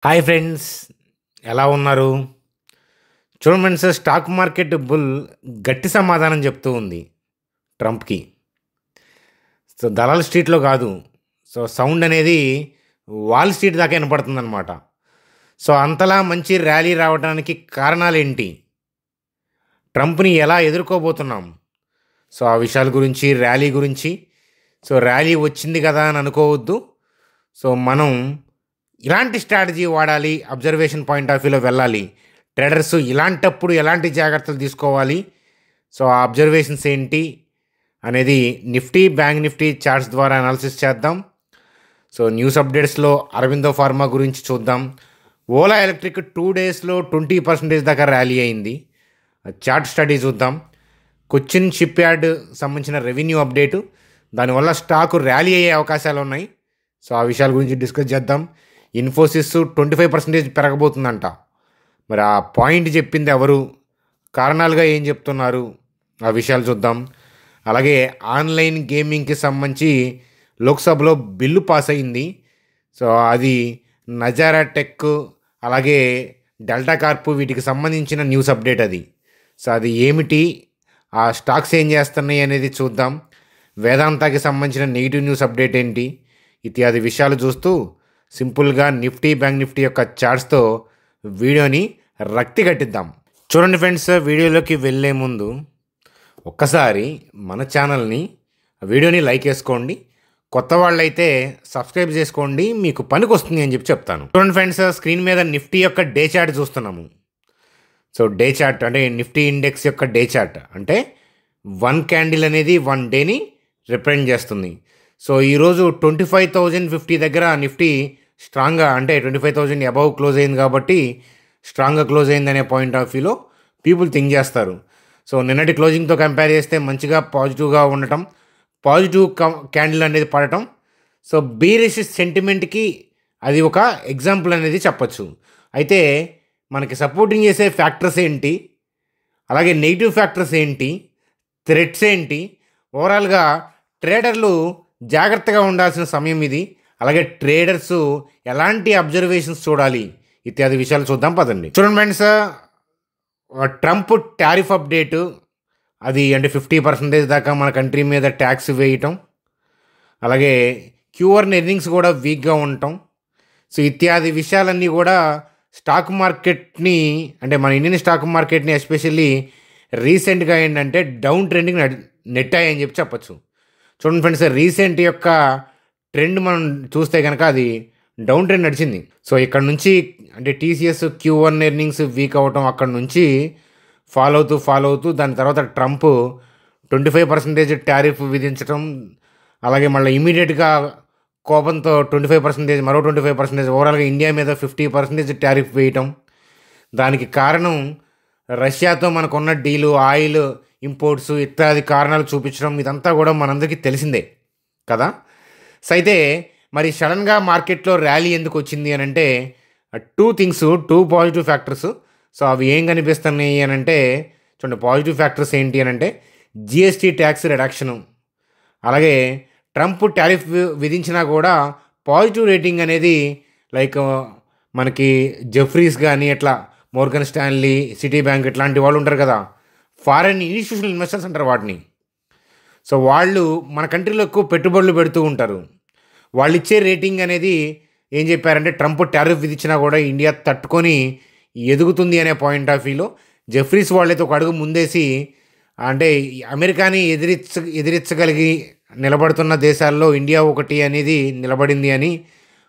Hi friends, ఎలా ఉన్నారు? చూడండి ఫ్రెండ్స్, స్టాక్ మార్కెట్ బుల్ గట్టి సమాధానం చెప్తూ ఉంది ట్రంప్కి. సో దలాల్ స్ట్రీట్లో కాదు, సో సౌండ్ అనేది వాల్ స్ట్రీట్ దాకా వినపడుతుందన్నమాట. సో అంతలా మంచి ర్యాలీ రావడానికి కారణాలేంటి, ట్రంప్ని ఎలా ఎదుర్కోబోతున్నాం, సో ఆ విషయాల గురించి, ర్యాలీ గురించి. సో ర్యాలీ వచ్చింది కదా అని అనుకోవద్దు. సో మనం ఇలాంటి స్ట్రాటజీ వాడాలి, అబ్జర్వేషన్ పాయింట్ ఆఫ్ వ్యూలో వెళ్ళాలి. ట్రేడర్స్ ఇలాంటప్పుడు ఎలాంటి జాగ్రత్తలు తీసుకోవాలి, సో ఆ అబ్జర్వేషన్స్ ఏంటి అనేది నిఫ్టీ, బ్యాంక్ నిఫ్టీ చార్ట్స్ ద్వారా అనాలిసిస్ చేద్దాం. సో న్యూస్ అప్డేట్స్లో అరవిందో ఫార్మా గురించి చూద్దాం. ఓలా ఎలక్ట్రిక్ 2 డేస్లో 20% దాకా ర్యాలీ అయింది. చార్ట్ స్టడీ చూద్దాం. కొచ్చిన్ షిప్ యార్డ్ సంబంధించిన రెవెన్యూ అప్డేటు, దానివల్ల స్టాకు ర్యాలీ అయ్యే అవకాశాలు ఉన్నాయి. సో ఆ విషయాల గురించి డిస్కస్ చేద్దాం. ఇన్ఫోసిస్ 25% పెరగబోతుందంట. మరి ఆ పాయింట్ చెప్పింది ఎవరు, కారణాలుగా ఏం చెప్తున్నారు, ఆ విషయాలు చూద్దాం. అలాగే ఆన్లైన్ గేమింగ్కి సంబంధించి లోక్సభలో బిల్లు పాస్ అయింది. సో అది నజారా టెక్, అలాగే డెల్టా కార్ప్, వీటికి సంబంధించిన న్యూస్ అప్డేట్ అది. సో అది ఏమిటి, ఆ స్టాక్స్ ఏం చేస్తున్నాయి అనేది చూద్దాం. వేదాంతాకి సంబంధించిన నెగిటివ్ న్యూస్ అప్డేట్ ఏంటి, ఇత్యాది విషయాలు చూస్తూ సింపుల్గా నిఫ్టీ, బ్యాంక్ నిఫ్టీ యొక్క చార్ట్స్తో వీడియోని రక్తి కట్టిద్దాం. చూడండి ఫ్రెండ్స్, వీడియోలోకి వెళ్ళే ముందు ఒక్కసారి మన ఛానల్ని, వీడియోని లైక్ వేసుకోండి. కొత్త వాళ్ళైతే సబ్స్క్రైబ్ చేసుకోండి, మీకు పనికి వస్తుంది అని చెప్తాను. చూడండి ఫ్రెండ్స్, స్క్రీన్ మీద నిఫ్టీ యొక్క డే చార్ట్ చూస్తున్నాము. సో డే చార్ట్ అంటే నిఫ్టీ ఇండెక్స్ యొక్క డే చార్ట్ అంటే 1 క్యాండిల్ అనేది 1 డేని రిప్రజెంట్ చేస్తుంది. సో ఈరోజు 25,050 దగ్గర నిఫ్టీ స్ట్రాంగ్గా, అంటే 25,000 అబవ్ క్లోజ్ అయింది కాబట్టి స్ట్రాంగ్గా క్లోజ్ అయిందనే పాయింట్ ఆఫ్ వ్యూలో పీపుల్ థింక్ చేస్తారు. సో నిన్నటి క్లోజింగ్తో కంపేర్ చేస్తే మంచిగా పాజిటివ్గా ఉండటం, పాజిటివ్ క్యాండిల్ అనేది పడటం, సో బీరిష్ సెంటిమెంట్కి అది ఒక ఎగ్జాంపుల్ అనేది చెప్పచ్చు. అయితే మనకి సపోర్టింగ్ చేసే ఫ్యాక్టర్స్ ఏంటి, అలాగే నెగిటివ్ ఫ్యాక్టర్స్ ఏంటి, థ్రెట్స్ ఏంటి, ఓవరాల్గా ట్రేడర్లు జాగ్రత్తగా ఉండాల్సిన సమయం ఇది. అలాగే ట్రేడర్స్ ఎలాంటి అబ్జర్వేషన్స్ చూడాలి, ఇత్యాది విషయాలు చూద్దాం పదండి. చూడండి ఫ్రెండ్స్, ట్రంప్ టారిఫ్ అప్డేటు, అది అంటే 50% దాకా మన కంట్రీ మీద ట్యాక్స్ వేయటం, అలాగే క్యూఆర్ ఎర్నింగ్స్ కూడా వీక్గా ఉండటం, సో ఇత్యాది విషయాలన్నీ కూడా స్టాక్ మార్కెట్ని, అంటే మన ఇండియన్ స్టాక్ మార్కెట్ని ఎస్పెషల్లీ రీసెంట్గా ఏంటంటే డౌన్ ట్రెండింగ్ నెట్టాయని చెప్పచ్చు. చూడండి ఫ్రెండ్స్, రీసెంట్ యొక్క ట్రెండ్ మనం చూస్తే కనుక అది డౌన్ ట్రెండ్ నడిచింది. సో ఇక్కడ నుంచి అంటే టీసీఎస్ Q1 ఎర్నింగ్స్ వీక్ అవ్వటం, అక్కడ నుంచి ఫాలో అవుతూ దాని తర్వాత ట్రంప్ 25% టారిఫ్ విధించడం, అలాగే మళ్ళీ ఇమీడియట్గా కోపంతో 25%, మరో 25%, ఓవరాల్గా ఇండియా మీద 50% టారిఫ్ వేయటం. దానికి కారణం రష్యాతో మనకున్న డీలు, ఆయిల్ ఇంపోర్ట్స్ ఇత్యాది కారణాలు చూపించడం, ఇదంతా కూడా మనందరికీ తెలిసిందే కదా. సో అయితే మరి సడన్గా మార్కెట్లో ర్యాలీ ఎందుకు వచ్చింది అని అంటే 2 థింగ్స్, 2 పాజిటివ్ ఫ్యాక్టర్స్. సో అవి ఏం కనిపిస్తున్నాయి అని అంటే, చూడండి పాజిటివ్ ఫ్యాక్టర్స్ ఏంటి అని అంటే జిఎస్టీ ట్యాక్స్ రిడక్షను, అలాగే ట్రంప్ టారిఫ్ విధించినా కూడా పాజిటివ్ రేటింగ్ అనేది లైక్ మనకి జెఫ్రీస్ కానీ ఇట్లా మోర్గన్ స్టాన్లీ, సిటీ బ్యాంక్ ఇట్లాంటి వాళ్ళు ఉంటారు కదా, ఫారెన్ ఇన్స్టిట్యూషనల్ ఇన్వెస్టర్స్ అంటారు వాటిని. సో వాళ్ళు మన కంట్రీలో ఎక్కువ పెట్టుబడులు పెడుతూ ఉంటారు. వాళ్ళు ఇచ్చే రేటింగ్ అనేది ఏం చెప్పారంటే ట్రంప్ టారిఫ్ విధించినా కూడా ఇండియా తట్టుకొని ఎదుగుతుంది అనే పాయింట్ ఆఫ్ వ్యూలో జెఫ్రీస్ వాళ్ళైతే ఒక అడుగు ముందేసి, అంటే అమెరికాని ఎదిరించగలిగి నిలబడుతున్న దేశాల్లో ఇండియా ఒకటి అనేది నిలబడింది అని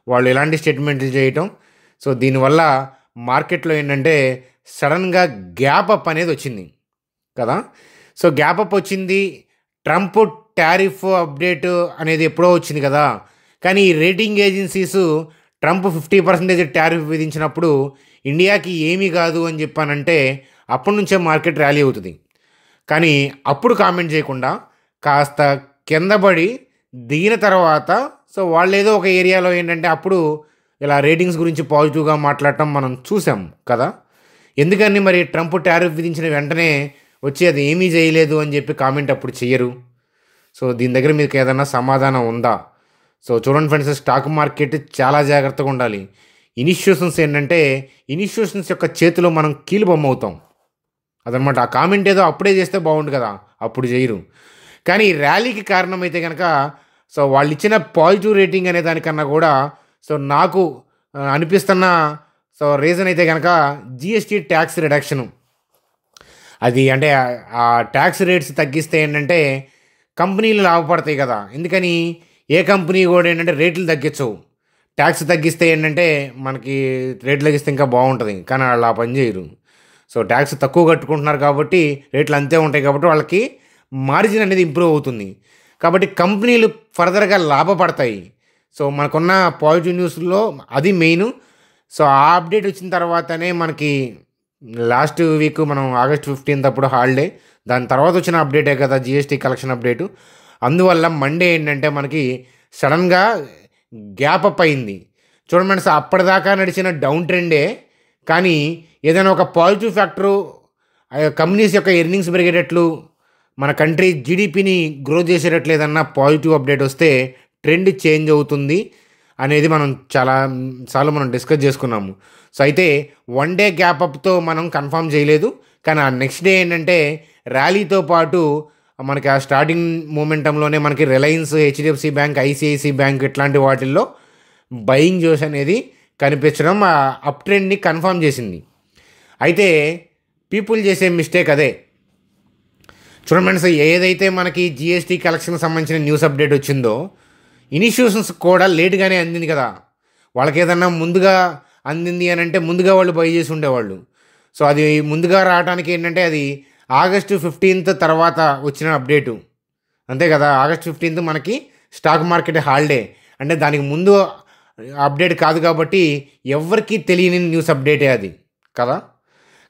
వాళ్ళు ఎలాంటి స్టేట్మెంట్లు చేయటం. సో దీనివల్ల మార్కెట్లో ఏంటంటే సడన్గా గ్యాప్ అప్ అనేది వచ్చింది కదా. సో గ్యాప్ అప్ వచ్చింది. ట్రంప్ టారిఫ్ అప్డేట్ అనేది ఎప్పుడో వచ్చింది కదా, కానీ ఈ రేటింగ్ ఏజెన్సీస్ ట్రంప్ 50% టారిఫ్ విధించినప్పుడు ఇండియాకి ఏమీ కాదు అని చెప్పానంటే అప్పటి నుంచే మార్కెట్ ర్యాలీ అవుతుంది. కానీ అప్పుడు కామెంట్ చేయకుండా కాస్త కిందపడి దిగిన తర్వాత, సో వాళ్ళు ఏదో ఒక ఏరియాలో ఏంటంటే అప్పుడు ఇలా రేటింగ్స్ గురించి పాజిటివ్గా మాట్లాడటం మనం చూసాం కదా. ఎందుకని మరి ట్రంప్ టారిఫ్ విధించిన వెంటనే వచ్చి అది ఏమీ చేయలేదు అని చెప్పి కామెంట్ అప్పుడు చెయ్యరు. సో దీని దగ్గర మీకు ఏదైనా సమాధానం ఉందా? సో చూడండి ఫ్రెండ్స్, స్టాక్ మార్కెట్ చాలా జాగ్రత్తగా ఉండాలి. ఇన్స్టిట్యూషన్స్ ఏంటంటే ఇన్స్టిట్యూషన్స్ యొక్క చేతిలో మనం కీలుబొమ్మ అవుతాం. అదనమాట. ఆ కామెంట్ ఏదో అప్పుడే చేస్తే బాగుండు కదా, అప్పుడు చేయరు. కానీ ఈ ర్యాలీకి కారణమైతే కనుక సో వాళ్ళు ఇచ్చిన పాజిటివ్ రేటింగ్ అనే దానికన్నా కూడా సో నాకు అనిపిస్తున్న సో రీజన్ అయితే కనుక జిఎస్టీ ట్యాక్స్ రిడక్షను. అది అంటే ఆ ట్యాక్స్ రేట్స్ తగ్గిస్తే ఏంటంటే కంపెనీలు లాభపడతాయి కదా. ఎందుకని ఏ కంపెనీ కూడా ఏంటంటే రేట్లు తగ్గించవు. ట్యాక్స్ తగ్గిస్తే ఏంటంటే మనకి రేట్లు తగ్గిస్తే ఇంకా బాగుంటుంది, కానీ వాళ్ళు ఆ పని చేయరు. సో ట్యాక్స్ తక్కువ కట్టుకుంటున్నారు కాబట్టి రేట్లు అంతే ఉంటాయి కాబట్టి వాళ్ళకి మార్జిన్ అనేది ఇంప్రూవ్ అవుతుంది. కాబట్టి కంపెనీలు ఫర్దర్గా లాభపడతాయి. సో మనకున్న పాజిటివ్ న్యూస్లో అది మెయిన్. సో ఆ అప్డేట్ వచ్చిన తర్వాతనే మనకి లాస్ట్ వీక్ మనం ఆగస్ట్ 15 అప్పుడు హాలిడే, దాని తర్వాత వచ్చిన అప్డేటే కదా జిఎస్టీ కలెక్షన్ అప్డేటు. అందువల్ల మండే ఏంటంటే మనకి సడన్గా గ్యాప్ అప్ అయింది. చూడండి, అప్పటిదాకా నడిచిన డౌన్ ట్రెండే, కానీ ఏదైనా ఒక పాజిటివ్ ఫ్యాక్టరు కంపెనీస్ యొక్క ఎర్నింగ్స్ పెరిగేటట్లు మన కంట్రీ జీడిపిని గ్రో చేసేటట్లు ఏదన్నా పాజిటివ్ అప్డేట్ వస్తే ట్రెండ్ చేంజ్ అవుతుంది అనేది మనం చాలా సార్లు మనం డిస్కస్ చేసుకున్నాము. సో అయితే వన్ డే గ్యాప్ అప్తో మనం కన్ఫర్మ్ చేయలేదు, కానీ ఆ నెక్స్ట్ డే ఏంటంటే ర్యాలీతో పాటు మనకి ఆ స్టార్టింగ్ మూమెంటంలోనే మనకి Reliance, HDFC bank, ICICI bank ఇట్లాంటి వాటిల్లో బయింగ్ జోష్ అనేది కనిపించడం ఆ అప్ ట్రెండ్ని కన్ఫర్మ్ చేసింది. అయితే పీపుల్ చేసే మిస్టేక్ అదే. చూడండి ఫ్రెండ్స్, ఏదైతే మనకి జిఎస్టీ కలెక్షన్కి సంబంధించిన న్యూస్ అప్డేట్ వచ్చిందో ఇన్స్టిట్యూషన్స్ కూడా లేట్గానే అందింది కదా. వాళ్ళకి ఏదన్నా ముందుగా అందింది అని అంటే ముందుగా వాళ్ళు బై చేసి ఉండేవాళ్ళు. సో అది ముందుగా రావడానికి ఏంటంటే అది ఆగస్టు 15 తర్వాత వచ్చిన అప్డేటు, అంతే కదా. ఆగస్ట్ 15 మనకి స్టాక్ మార్కెట్ హాలిడే, అంటే దానికి ముందు అప్డేట్ కాదు కాబట్టి ఎవరికి తెలియని న్యూస్ అప్డేటే అది కదా.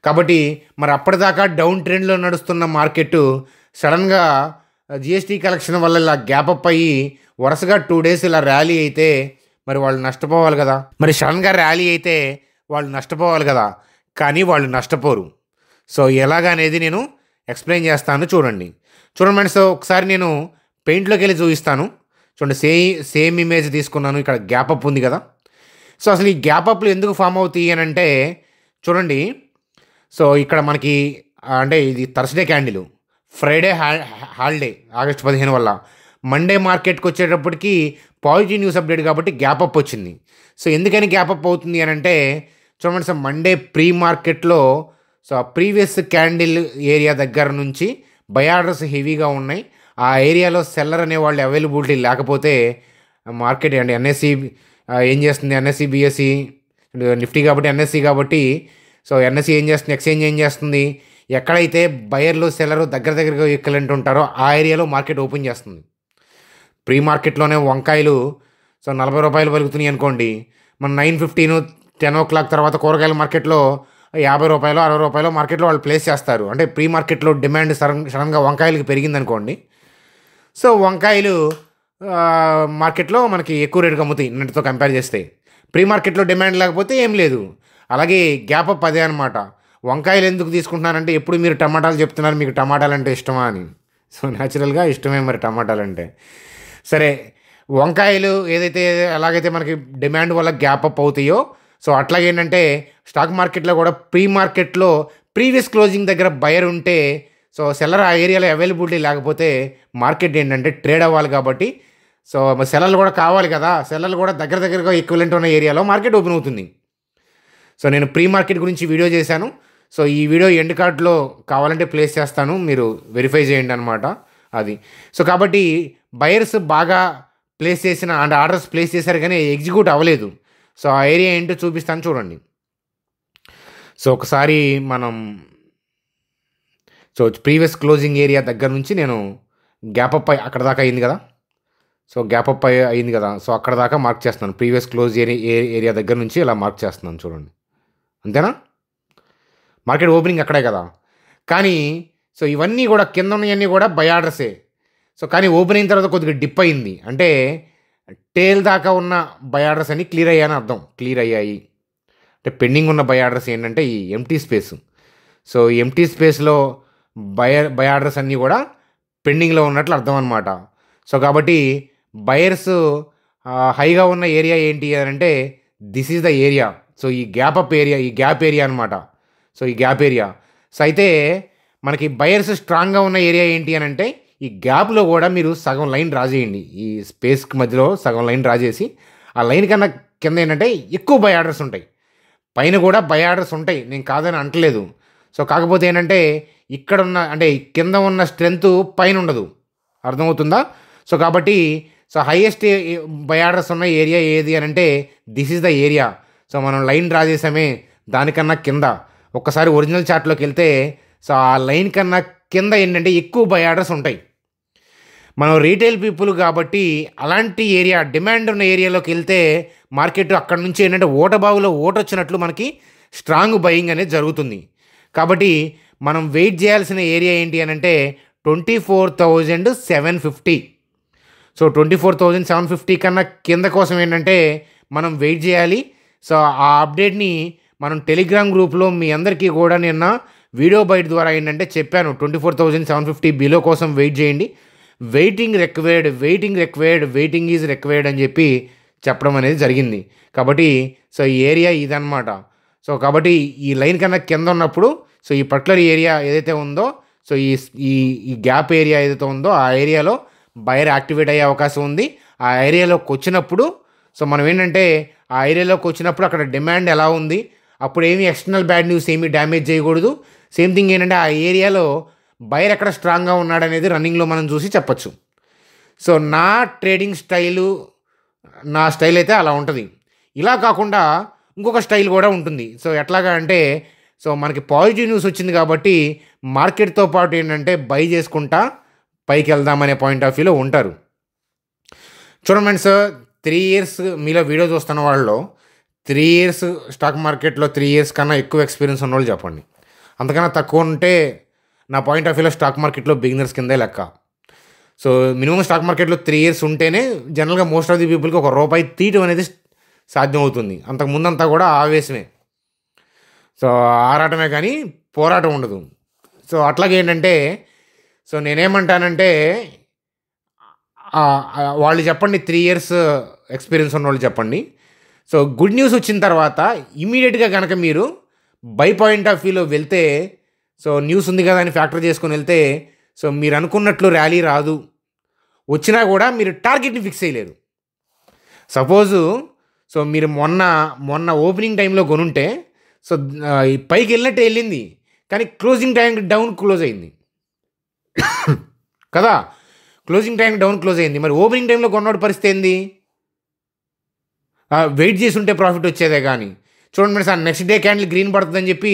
కాబట్టి మరి అప్పటిదాకా డౌన్ ట్రెండ్లో నడుస్తున్న మార్కెట్ సడన్గా జిఎస్టీ కలెక్షన్ వల్ల ఇలా గ్యాప్ అప్ అయ్యి వరుసగా 2 days ఇలా ర్యాలీ అయితే మరి వాళ్ళు నష్టపోవాలి కదా. మరి సడన్గా ర్యాలీ అయితే వాళ్ళు నష్టపోవాలి కదా, కానీ వాళ్ళు నష్టపోరు. సో ఎలాగనేది నేను ఎక్స్ప్లెయిన్ చేస్తాను, చూడండి. ఫ్రెండ్స్, ఒకసారి నేను పెయింట్లోకి వెళ్ళి చూపిస్తాను. చూడండి, సేమ్ ఇమేజ్ తీసుకున్నాను. ఇక్కడ గ్యాప్ అప్ ఉంది కదా. సో అసలు ఈ గ్యాప్ అప్లు ఎందుకు ఫామ్ అవుతాయి అని అంటే చూడండి. సో ఇక్కడ మనకి అంటే ఇది Thursday candle, Friday holiday August 15 వల్ల. మండే మార్కెట్కి వచ్చేటప్పటికి పాజిటివ్ న్యూస్ అప్డేట్ కాబట్టి గ్యాప్ అప్ వచ్చింది. సో ఎందుకని గ్యాప్ అప్ అవుతుంది అని అంటే చూడండి సార్, మండే ప్రీ మార్కెట్లో సో ఆ ప్రీవియస్ క్యాండిల్ ఏరియా దగ్గర నుంచి బై ఆర్డర్స్ హెవీగా ఉన్నాయి. ఆ ఏరియాలో సెల్లర్ అనేవాళ్ళు అవైలబిలిటీ లేకపోతే మార్కెట్ అంటే ఎన్ఎస్సి ఏం చేస్తుంది, ఎన్ఎస్సి బిఎస్సి నిఫ్టీ కాబట్టి ఎన్ఎస్సి కాబట్టి సో ఎన్ఎస్సి ఏం చేస్తుంది, ఎక్స్చేంజ్ ఏం చేస్తుంది, ఎక్కడైతే బయర్లు సెల్లరు దగ్గరగా ఈక్వలెంట్ ఉంటారో ఆ ఏరియాలో మార్కెట్ ఓపెన్ చేస్తుంది. ప్రీ మార్కెట్లోనే వంకాయలు సో 40 రూపాయలు పలుకుతున్నాయి అనుకోండి, మన 9:15 10 o'clock తర్వాత కూరగాయల మార్కెట్లో 50 రూపాయలు 60 రూపాయలు మార్కెట్లో వాళ్ళు ప్లేస్ చేస్తారు. అంటే ప్రీ మార్కెట్లో డిమాండ్ సడన్గా వంకాయలకి పెరిగింది అనుకోండి, సో వంకాయలు మార్కెట్లో మనకి ఎక్కువ రేటుగా అమ్ముతాయి నిన్నటితో కంపేర్ చేస్తే. ప్రీ మార్కెట్లో డిమాండ్ లేకపోతే ఏం లేదు. అలాగే గ్యాప్ అప్ అదే అనమాట. వంకాయలు ఎందుకు తీసుకుంటున్నారంటే ఎప్పుడు మీరు టమాటాలు చెప్తున్నారు, మీకు టమాటాలు అంటే ఇష్టమా అని. సో న్యాచురల్గా ఇష్టమే మరి టమాటాలు అంటే. సరే, వంకాయలు ఏదైతే ఎలాగైతే మనకి డిమాండ్ వల్ల గ్యాప్ అప్ అవుతాయో సో అట్లాగేంటంటే స్టాక్ మార్కెట్లో కూడా ప్రీ మార్కెట్లో ప్రీవియస్ క్లోజింగ్ దగ్గర బయర్ ఉంటే సో సెల్లర్ ఆ ఏరియాలో అవైలబిలిటీ లేకపోతే మార్కెట్ ఏంటంటే ట్రేడ్ అవ్వాలి కాబట్టి సో సెల్లర్లు కూడా కావాలి కదా. సెల్లర్లు కూడా దగ్గరగా ఈక్వలెంట్ ఉన్న ఏరియాలో మార్కెట్ ఓపెన్ అవుతుంది. సో నేను ప్రీ మార్కెట్ గురించి వీడియో చేశాను. సో ఈ వీడియో ఎండ్ కార్డ్లో కావాలంటే ప్లేస్ చేస్తాను, మీరు వెరిఫై చేయండి అనమాట అది. సో కాబట్టి బయర్స్ బాగా ప్లేస్ చేసిన అండ్ ఆర్డర్స్ ప్లేస్ చేశారు కానీ ఎగ్జిక్యూట్ అవ్వలేదు. సో ఆ ఏరియా ఏంటో చూపిస్తాను చూడండి. సో ఒకసారి మనం సో ప్రీవియస్ క్లోజింగ్ ఏరియా దగ్గర నుంచి నేను గ్యాప్ అప్ అక్కడ దాకా అయింది కదా. సో గ్యాప్ అప్ అయింది కదా, సో అక్కడ దాకా మార్క్ చేస్తున్నాను. ప్రీవియస్ క్లోజ్ ఏరియా దగ్గర నుంచి ఇలా మార్క్ చేస్తున్నాను చూడండి, అంతేనా. మార్కెట్ ఓపెనింగ్ అక్కడే కదా, కానీ సో ఇవన్నీ కూడా కింద ఉన్నవన్నీ కూడా బై ఆర్డర్సే. సో కానీ ఓపెన్ అయిన తర్వాత కొద్దిగా డిప్ అయింది, అంటే టేల్ దాకా ఉన్న బై ఆర్డర్స్ అన్నీ క్లియర్ అయ్యాయని అర్థం. క్లియర్ అయ్యాయి అంటే పెండింగ్ ఉన్న బై ఆర్డర్స్ ఏంటంటే ఈ ఎంటీ స్పేస్. సో ఈ ఎంటీ స్పేస్లో బై ఆర్డర్స్ అన్నీ కూడా పెండింగ్లో ఉన్నట్లు అర్థం అనమాట. సో కాబట్టి బయర్స్ హైగా ఉన్న ఏరియా ఏంటి అని అంటే this is the area. So ఈ గ్యాప్ ఏరియా అనమాట. సో ఈ గ్యాప్ ఏరియా. సో అయితే మనకి బయర్స్ స్ట్రాంగ్గా ఉన్న ఏరియా ఏంటి అని అంటే ఈ గ్యాప్లో కూడా మీరు సగం లైన్ డ్రా చేయండి. ఈ స్పేస్కి మధ్యలో సగం లైన్ డ్రా చేసి ఆ లైన్ కన్నా కింద ఏంటంటే ఎక్కువ బై ఆర్డర్స్ ఉంటాయి. పైన కూడా బై ఆర్డర్స్ ఉంటాయి, నేను కాదని అంటలేదు. సో కాకపోతే ఏంటంటే ఇక్కడ ఉన్న అంటే కింద ఉన్న స్ట్రెంత్ పైన ఉండదు. అర్థమవుతుందా? సో కాబట్టి సో హైయెస్ట్ బై ఆర్డర్స్ ఉన్న ఏరియా ఏది అని అంటే this is the area. So మనం లైన్ డ్రా చేసామే దానికన్నా కింద ఒక్కసారి ఒరిజినల్ చార్ట్లోకి వెళ్తే సో ఆ లైన్ కన్నా కింద ఏంటంటే ఎక్కువ బై ఆర్డర్స్ ఉంటాయి. మనం రీటైల్ పీపుల్ కాబట్టి అలాంటి ఏరియా డిమాండ్ ఉన్న ఏరియాలోకి వెళ్తే మార్కెట్ అక్కడ నుంచి ఏంటంటే ఓటబావులో వచ్చినట్లు మనకి స్ట్రాంగ్ బయింగ్ అనేది జరుగుతుంది. కాబట్టి మనం వెయిట్ చేయాల్సిన ఏరియా ఏంటి అని అంటే 24,750. సో 24,750 కన్నా కింద కోసం ఏంటంటే మనం వెయిట్ చేయాలి. సో ఆ అప్డేట్ని మనం టెలిగ్రామ్ గ్రూప్లో మీ అందరికీ కూడా నిన్న వీడియో బైట్ ద్వారా ఏంటంటే చెప్పాను. 24,750 బిలో కోసం వెయిట్ చేయండి, వెయిటింగ్ ఈజ్ రిక్వైర్డ్ అని చెప్పి చెప్పడం అనేది జరిగింది. కాబట్టి సో ఈ ఏరియా ఇదన్నమాట. సో కాబట్టి ఈ లైన్ కన్నా కింద ఉన్నప్పుడు సో ఈ పర్టికులర్ ఏరియా ఏదైతే ఉందో సో ఈ గ్యాప్ ఏరియా ఏదైతే ఉందో ఆ ఏరియాలో బయర్ యాక్టివేట్ అయ్యే అవకాశం ఉంది. ఆ ఏరియాలోకి వచ్చినప్పుడు సో మనం ఏంటంటే ఆ ఏరియాలోకి వచ్చినప్పుడు అక్కడ డిమాండ్ ఎలా ఉంది, అప్పుడు ఏమి ఎక్స్టర్నల్ బ్యాడ్ న్యూస్ ఏమీ డ్యామేజ్ చేయకూడదు. సేమ్ థింగ్ ఏంటంటే ఆ ఏరియాలో బయర్ ఎక్కడ స్ట్రాంగ్గా ఉన్నాడనేది రన్నింగ్లో మనం చూసి చెప్పచ్చు. సో నా ట్రేడింగ్ స్టైల్ అయితే అలా ఉంటుంది. ఇలా కాకుండా ఇంకొక స్టైల్ కూడా ఉంటుంది. సో ఎట్లాగా అంటే సో మనకి పాజిటివ్ న్యూస్ వచ్చింది కాబట్టి మార్కెట్తో పాటు ఏంటంటే బై చేసుకుంటా పైకి వెళ్దామనే పాయింట్ ఆఫ్ వ్యూలో ఉంటారు. చూడండి ఫ్రెండ్స్, 3 years మీలో వీడియో చూస్తున్న వాళ్ళలో 3 years స్టాక్ మార్కెట్లో 3 years కన్నా ఎక్కువ ఎక్స్పీరియన్స్ ఉన్న వాళ్ళు చెప్పండి. అంతకన్నా తక్కువ ఉంటే నా పాయింట్ ఆఫ్ వ్యూలో స్టాక్ మార్కెట్లో బిగినర్స్ కిందే లెక్క. సో మినిమం స్టాక్ మార్కెట్లో 3 years ఉంటేనే జనరల్గా మోస్ట్ ఆఫ్ ది పీపుల్కి ₹1 తీయటం అనేది సాధ్యం అవుతుంది. అంతకుముందంతా కూడా ఆవేశమే, సో ఆరాటమే కానీ పోరాటం ఉండదు. సో అట్లాగే ఏంటంటే సో నేనేమంటానంటే వాళ్ళు చెప్పండి, 3 years ఎక్స్పీరియన్స్ ఉన్న వాళ్ళు చెప్పండి. సో గుడ్ న్యూస్ వచ్చిన తర్వాత ఇమీడియట్గా కనుక మీరు బై పాయింట్ ఆఫ్ వ్యూలో వెళ్తే సో న్యూస్ ఉంది కదా అని ఫ్యాక్టర్ చేసుకొని వెళ్తే సో మీరు అనుకున్నట్లు ర్యాలీ రాదు, వచ్చినా కూడా మీరు టార్గెట్ని ఫిక్స్ చేయలేరు. సపోజు సో మీరు మొన్న ఓపెనింగ్ టైంలో కొనుంటే సో పైకి వెళ్ళినట్టు వెళ్ళింది, కానీ క్లోజింగ్ టైం డౌన్ క్లోజ్ అయింది కదా. క్లోజింగ్ టైం డౌన్ క్లోజ్ అయింది. మరి ఓపెనింగ్ టైంలో కొన్నోడి పరిస్థితి ఏంది? వెయిట్ చేసి ఉంటే ప్రాఫిట్ వచ్చేదే. కానీ చూడండి మరి sir, next day candle green పడుతుందని చెప్పి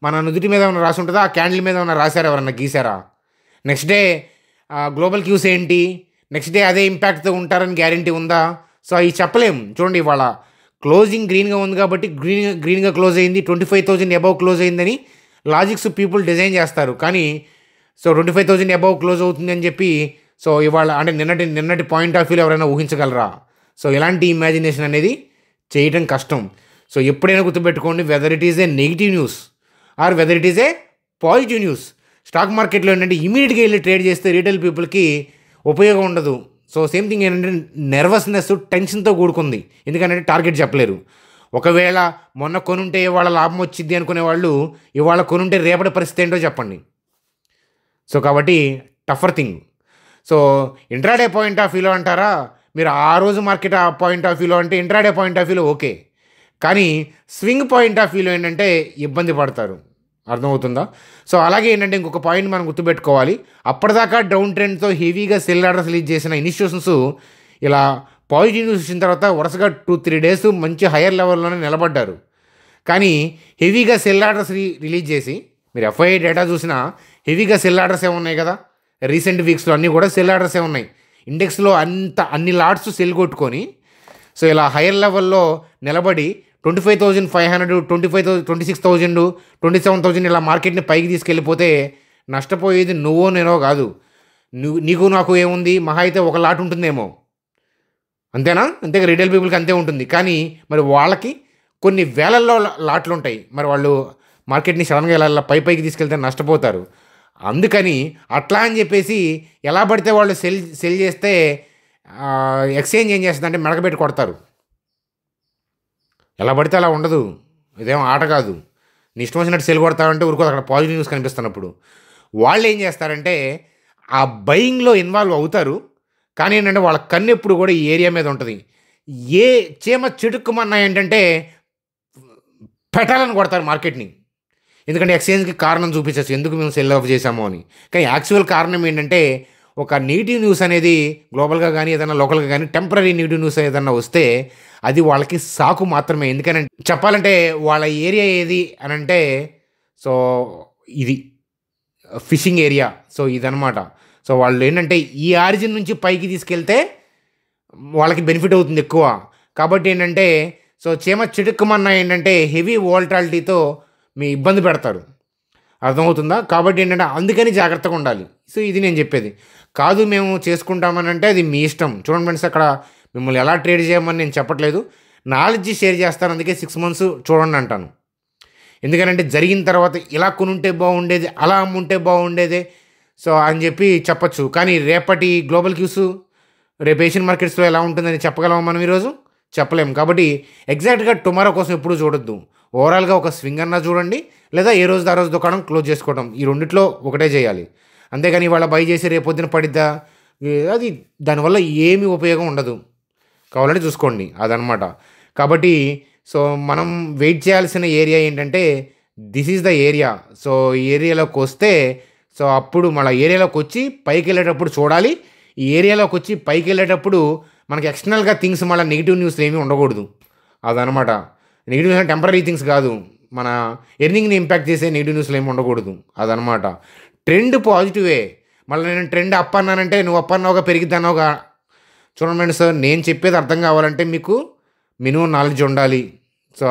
మన నుదుటి మీద ఏమైనా రాసి ఉంటుందా? ఆ క్యాండిల్ మీద ఏమైనా రాశారా, ఎవరన్నా గీసారా? నెక్స్ట్ డే గ్లోబల్ క్యూస్ ఏంటి, నెక్స్ట్ డే అదే ఇంపాక్ట్తో ఉంటారని గ్యారంటీ ఉందా? సో అవి చెప్పలేము. చూడండి, ఇవాళ క్లోజింగ్ గ్రీన్గా ఉంది కాబట్టి గ్రీన్గా క్లోజ్ అయింది, 25,000 అబవ్ క్లోజ్ అయిందని లాజిక్స్ పీపుల్ డిజైన్ చేస్తారు. కానీ సో 25,000 అబవ్ క్లోజ్ అవుతుంది అని చెప్పి సో ఇవాళ అంటే నిన్నటి పాయింట్ ఆఫ్ వ్యూలో ఎవరైనా ఊహించగలరా? సో ఇలాంటి ఇమాజినేషన్ అనేది చేయటం కష్టం. సో ఎప్పుడైనా గుర్తుపెట్టుకోండి, whether it is a negative news or whether it is a positive news, stock మార్కెట్లో ఏంటంటే ఇమీడియట్గా వెళ్ళి ట్రేడ్ చేస్తే రీటైల్ పీపుల్కి ఉపయోగం ఉండదు. సో సేమ్ థింగ్ ఏంటంటే నెర్వస్నెస్, టెన్షన్తో కూడుకుంది. ఎందుకంటే టార్గెట్ చెప్పలేరు. ఒకవేళ మొన్న కొనుంటే ఇవాళ లాభం వచ్చింది అనుకునే వాళ్ళు ఇవాళ కొనుంటే రేపటి పరిస్థితి ఏంటో చెప్పండి. సో కాబట్టి టఫర్ thing. So intraday point of వ్యూలో అంటారా, మీరు ఆ రోజు మార్కెట్ ఆ పాయింట్ ఆఫ్ వ్యూలో అంటే ఇంట్రాడే పాయింట్ ఆఫ్ వ్యూలో ఓకే, కానీ స్వింగ్ పాయింట్ ఆఫ్ వ్యూలో ఏంటంటే ఇబ్బంది పడతారు. అర్థమవుతుందా? సో అలాగే ఏంటంటే ఇంకొక పాయింట్ మనం గుర్తుపెట్టుకోవాలి, అప్పటిదాకా డౌన్ ట్రెండ్తో హెవీగా సెల్ ఆర్డర్స్ రిలీజ్ చేసిన ఇన్స్టిట్యూషన్స్ ఇలా పాజిటివ్ న్యూస్ వచ్చిన తర్వాత వరుసగా 2-3 days మంచి హయ్యర్ లెవెల్లోనే నిలబడ్డారు. కానీ హెవీగా సెల్ ఆర్డర్స్ రిలీజ్ చేసి మీరు ఎఫ్ఐఐ డేటా చూసినా హెవీగా సెల్ ఆర్డర్స్ ఉన్నాయి కదా. రీసెంట్ వీక్స్లో అన్నీ కూడా సెల్ ఆర్డర్స్ ఉన్నాయి. ఇండెక్స్లో అన్ని లాట్స్ సెల్ కొట్టుకొని సో ఇలా హయ్యర్ లెవెల్లో నిలబడి 25,500, 26,000, 27,000 ఇలా మార్కెట్ని పైకి తీసుకెళ్ళిపోతే నష్టపోయేది నువ్వో నేనో కాదు. నీకు నాకు ఏముంది, మహా అయితే ఒక లాట్ ఉంటుందేమో, అంతేనా? అంతే, రీటైల్ పీపుల్కి అంతే ఉంటుంది. కానీ మరి వాళ్ళకి కొన్ని వేలల్లో లాట్లు ఉంటాయి. మరి వాళ్ళు మార్కెట్ని సడన్గా ఇలా పైకి తీసుకెళ్తే నష్టపోతారు. అందుకని అట్లా అని చెప్పేసి ఎలా పడితే వాళ్ళు సెల్ చేస్తే ఎక్స్చేంజ్ ఏం చేస్తుందంటే మెడకబెట్టి కొడతారు. ఎలా పడితే అలా ఉండదు. ఇదేం ఆట కాదు. నీ ఇష్టం వచ్చినట్టు సెల్ కొడతావంటే ఊరుకోదు అక్కడ పాజిటివ్ న్యూస్ కనిపిస్తున్నప్పుడు. వాళ్ళు ఏం చేస్తారంటే ఆ బయింగ్‌లో ఇన్వాల్వ్ అవుతారు. కానీ ఏంటంటే వాళ్ళ కన్ను ఎప్పుడు కూడా ఈ ఏరియా మీద ఉంటది. ఏ చీమ చిటుక్కుమన్నా ఏంటంటే పెటాలని కొడతారు మార్కెట్‌ని. ఎందుకంటే ఎక్స్‌చేంజ్‌కి కారణం చూపించొచ్చు. ఎందుకు మేము సెల్ ఆఫ్ చేశాము అని. కానీ యాక్చువల్ కారణం ఏంటంటే ఒక నెగెటివ్ న్యూస్ అనేది గ్లోబల్‌గా గానీ, ఏదైనా లోకల్‌గా గానీ టెంపరరీ నెగెటివ్ న్యూస్ ఏదన్నా వస్తే అది వాళ్ళకి సాకు మాత్రమే. ఎందుకనంటే చెప్పాలంటే వాళ్ళ ఏరియా ఏది అనంటే సో ఇది ఫిషింగ్ ఏరియా. సో ఇదనమాట. సో వాళ్ళు ఏంటంటే ఈ ఆరిజిన్ నుంచి పైకి తీసుకెళ్తే వాళ్ళకి బెనిఫిట్ అవుతుంది ఎక్కువ. కాబట్టి ఏంటంటే సో చీమ చిటుక్కుమన్నా ఏంటంటే హెవీ వోల్టాలిటీతో మీ ఇబ్బంది పెడతారు. అర్థమవుతుందా? కాబట్టి ఏంటంటే అందుకని జాగ్రత్తగా ఉండాలి. సో ఇది నేను చెప్పేది. కాదు మేము చేసుకుంటామనంటే అది మీ ఇష్టం. చూడండి ఫ్రెండ్స్, అక్కడ మిమ్మల్ని ఎలా ట్రేడ్ చేయమని నేను చెప్పట్లేదు. నాలెడ్జ్ షేర్ చేస్తాను. అందుకే 6 మంత్స్ చూడండి అంటాను. ఎందుకనంటే జరిగిన తర్వాత ఇలా కొనుంటే బాగుండేది, అలా అమ్ముంటే బాగుండేదే సో అని చెప్పి చెప్పచ్చు. కానీ రేపటి గ్లోబల్ క్యూస్ రేపు ఏషియన్ మార్కెట్స్లో ఎలా ఉంటుందని చెప్పగలమా మనం ఈరోజు? చెప్పలేము. కాబట్టి ఎగ్జాక్ట్గా టుమారో కోసం ఎప్పుడు చూడొద్దు. ఓవరాల్గా ఒక స్వింగ్ అన్నా చూడండి, లేదా ఏ రోజు ఆ రోజు దుకాణం క్లోజ్ చేసుకోవడం. ఈ రెండిట్లో ఒకటే చేయాలి. అంతేగాని ఇవాళ బై చేసి రేపొద్దున పడిద్దా అది దానివల్ల ఏమీ ఉపయోగం ఉండదు. కావాలంటే చూసుకోండి అదనమాట. కాబట్టి సో మనం వెయిట్ చేయాల్సిన ఏరియా ఏంటంటే this is the area. So ఈ ఏరియాలోకి వస్తే సో అప్పుడు మళ్ళీ ఏరియాలోకి వచ్చి పైకి వెళ్ళేటప్పుడు చూడాలి. ఈ ఏరియాలోకి వచ్చి పైకి వెళ్ళేటప్పుడు మనకి ఎక్స్టర్నల్గా థింగ్స్ మళ్ళీ నెగిటివ్ న్యూస్లు ఏమీ ఉండకూడదు. అదనమాట. నెగిటివ్ న్యూస్ టెంపరీ థింగ్స్ కాదు, మన ఎర్నింగ్ని ఇంపాక్ట్ చేసే నెగిటివ్ న్యూస్లు ఏమి ఉండకూడదు. అదనమాట. ట్రెండ్ పాజిటివే. మళ్ళీ నేను ట్రెండ్ అప్ అన్నానంటే నువ్వు అప్ అన్నావుగా పెరిగిద్ది అన్నావుగా. చూడండి సార్, నేను చెప్పేది అర్థం కావాలంటే మీకు మినిమం నాలెడ్జ్ ఉండాలి. సో